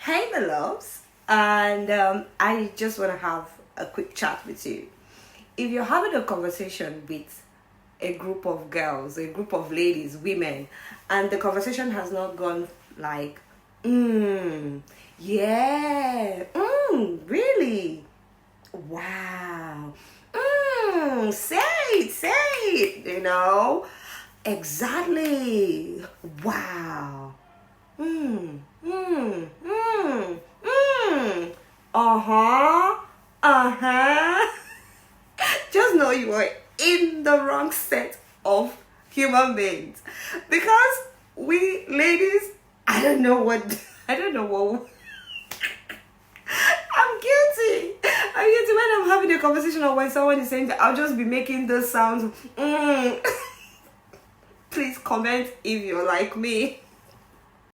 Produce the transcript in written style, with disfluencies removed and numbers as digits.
Hey, my loves, and I just want to have a quick chat with you. If you're having a conversation with a group of girls, a group of ladies, women, and the conversation has not gone like, yeah, really, wow, say it, exactly, wow. Mm, mm, mm, mm. Uh-huh. Uh-huh. Just know you are in the wrong set of human beings. Because we ladies, I don't know what I'm guilty. I'm guilty when I'm having a conversation or when someone is saying that I'll just be making those sounds. Please comment if you're like me.